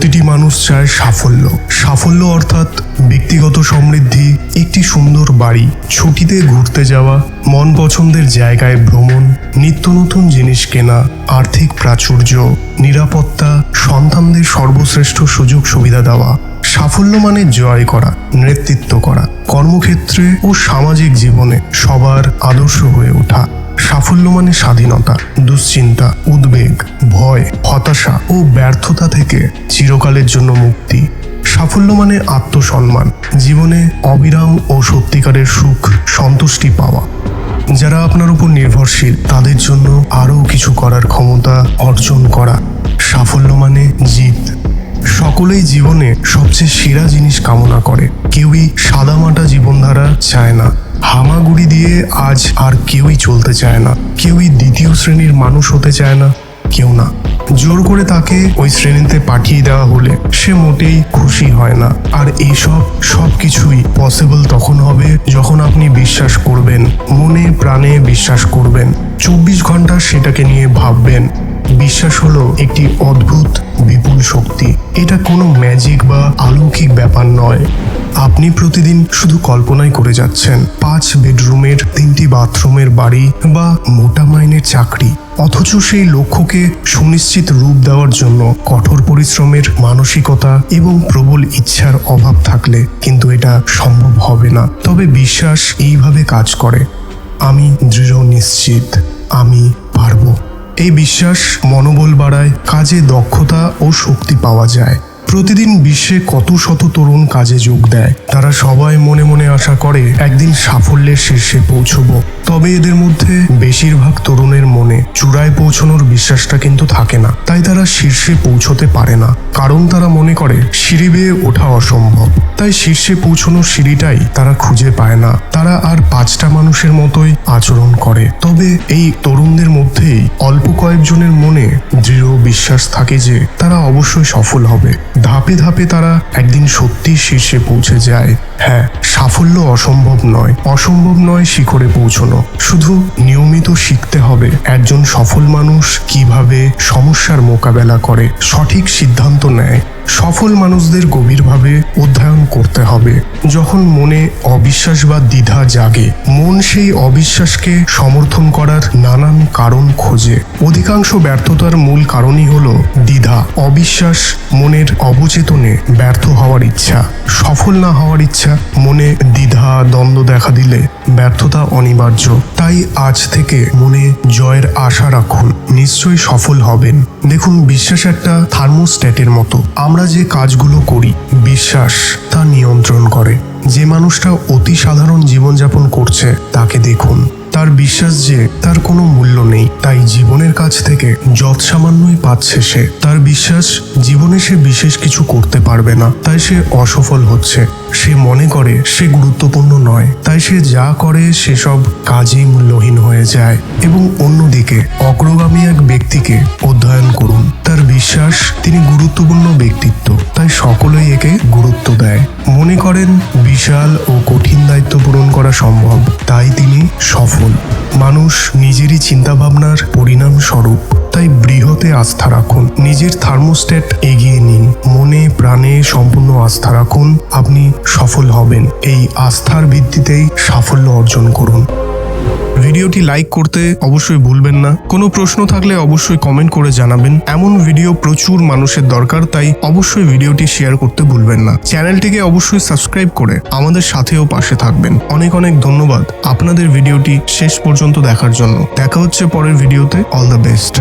প্রতিটি মানুষ চায় সাফল্য। সাফল্য অর্থাৎ ব্যক্তিগত সমৃদ্ধি, একটি সুন্দর বাড়ি, ছুটিতে ঘুরতে যাওয়া, মন পছন্দের জায়গায় ভ্রমণ, নিত্য নতুন জিনিস কেনা, আর্থিক প্রাচুর্য, নিরাপত্তা, সন্তানদের সর্বশ্রেষ্ঠ সুযোগ সুবিধা দেওয়া। সাফল্য মানে জয় করা, নেতৃত্ব করা, কর্মক্ষেত্রে ও সামাজিক জীবনে সবার আদর্শ হয়ে ওঠা। সাফল্য মানে স্বাধীনতা, দুশ্চিন্তা, উদ্বেগ, ভয়, হতাশা ও ব্যর্থতা থেকে চিরকালের জন্য মুক্তি। সাফল্য মানে আত্মসম্মান, জীবনে অবিরাম ও সত্যিকারের সুখ সন্তুষ্টি পাওয়া। যারা আপনার উপর নির্ভরশীল তাদের জন্য আরও কিছু করার ক্ষমতা অর্জন করা। সাফল্য মানে জিত। সকলেই জীবনে সবচেয়ে সেরা জিনিস কামনা করে, কেউই সাদামাটা জীবনধারা চায় না। হামাগুড়ি দিয়ে আজ আর কেউই চলতে চায় না, কেউই দ্বিতীয় শ্রেণীর মানুষ হতে চায় না, কেউ না। জোর করে তাকে ওই শ্রেণীতে পাঠিয়ে দেওয়া হলে সে মোটেই খুশি হয় না। আর এইসব সব কিছুই পসিবল তখন হবে যখন আপনি বিশ্বাস করবেন, মনে প্রাণে বিশ্বাস করবেন, 24 ঘন্টা সেটাকে নিয়ে ভাববেন। বিশ্বাস হলো একটি অদ্ভুত বিপুল শক্তি। এটা কোনো ম্যাজিক বা অলৌকিক ব্যাপার নয়। আপনি প্রতিদিন শুধু কল্পনাই করে যাচ্ছেন 5 বেডরুমের 3টি বাথরুমের বাড়ি বা মোটা মাইনের চাকরি, অথচ সেই লক্ষ্যকে সুনিশ্চিত রূপ দেওয়ার জন্য কঠোর পরিশ্রমের মানসিকতা এবং প্রবল ইচ্ছার অভাব থাকলে কিন্তু এটা সম্ভব হবে না। তবে বিশ্বাস এইভাবে কাজ করে, আমি দৃঢ় নিশ্চিত, আমি পারবো। এই বিশ্বাস মনোবল বাড়ায়, কাজে দক্ষতা ও শক্তি পাওয়া যায়। প্রতিদিন বিশ্বে কত শত তরুণ কাজে যোগ দেয়। তারা সবাই মনে মনে আশা করে একদিন সাফল্যের শীর্ষে পৌঁছবো। তবে এদের মধ্যে বেশিরভাগ তরুণের মনে চূড়ায় পৌঁছানোর বিশ্বাসটা কিন্তু থাকে না। তাই তারা শীর্ষে পৌঁছতে পারে না, কারণ তারা মনে করে সিঁড়ি বেয়ে ওঠা অসম্ভব। তাই শীর্ষে পৌঁছানোর সিঁড়িটাই তারা খুঁজে পায় না। তারা আর 5টা মানুষের মতোই আচরণ করে। তবে এই তরুণদের মধ্যেই অল্প কয়েকজনের মনে দৃঢ় বিশ্বাস থাকে যে তারা অবশ্যই সফল হবে। ধাপে ধাপে তারা একদিন সত্যি শীর্ষে পৌঁছে যায়। হ্যাঁ, সাফল্য অসম্ভব নয়, অসম্ভব নয় শিখরে পৌঁছানো। শুধু নিয়মিত শিখতে হবে একজন সফল মানুষ কিভাবে সমস্যার মোকাবেলা করে, সঠিক সিদ্ধান্ত নেয়। সফল মানুষদের গভীরভাবে অধ্যয়ন করতে হবে। যখন মনে অবিশ্বাস বা দ্বিধা জাগে, মন সেই অবিশ্বাসকে সমর্থন করার নানান কারণ খোঁজে। অধিকাংশ ব্যর্থতার মূল কারণই হলো দ্বিধা, অবিশ্বাস, মনের অবচেতনে ব্যর্থ হওয়ার ইচ্ছা, সফল না হওয়ার ইচ্ছা। মনে দ্বিধা দ্বন্দ্ব দেখা দিলে ব্যর্থতা অনিবার্য। তাই আজ থেকে মনে জয়ের আশা রাখুন, নিশ্চয়ই সফল হবেন। দেখুন, বিশ্বাস একটা থার্মোস্ট্যাটের মতো। আমরা যে কাজগুলো করি, বিশ্বাস তা নিয়ন্ত্রণ করে। যে মানুষটা অতি সাধারণ জীবনযাপন করছে তাকে দেখুন, তার বিশ্বাস যে তার কোনো মূল্য নেই, তাই জীবনের কাছ থেকে যৎ সামান্যই পাচ্ছে সে। তার বিশ্বাস জীবনে সে বিশেষ কিছু করতে পারবে না, তাই সে অসফল হচ্ছে। সে মনে করে সে গুরুত্বপূর্ণ নয়, তাই সে যা করে সেসব কাজেই মূল্যহীন হয়ে যায়। এবং অন্যদিকে অগ্রগামী এক ব্যক্তিকে অধ্যয়ন করুন, তার বিশ্বাস তিনি গুরুত্বপূর্ণ ব্যক্তিত্ব, তাই সকলেই একে গুরুত্ব দেয়। মনে করেন বিশাল ও কঠিন দায়িত্ব পূরণ করা সম্ভব, তাই তিনি সফল। মানুষ নিজেরই চিন্তাভাবনার পরিণাম স্বরূপ, তাই বৃহতে আস্থা রাখুন। নিজের থার্মোস্ট্যাট এগিয়ে নিন, মনে প্রাণে সম্পূর্ণ আস্থা রাখুন, আপনি সফল হবেন। এই আস্থার ভিত্তিতেই সাফল্য অর্জন করুন। ভিডিওটি লাইক করতে অবশ্যই ভুলবেন না। কোনো প্রশ্ন থাকলে অবশ্যই কমেন্ট করে জানাবেন। এমন ভিডিও প্রচুর মানুষের দরকার, তাই অবশ্যই ভিডিওটি শেয়ার করতে ভুলবেন না। চ্যানেলটিকে অবশ্যই সাবস্ক্রাইব করে আমাদের সাথেও পাশে থাকবেন। অনেক অনেক ধন্যবাদ আপনাদের ভিডিওটি শেষ পর্যন্ত দেখার জন্য। দেখা হচ্ছে পরের ভিডিওতে। All the best.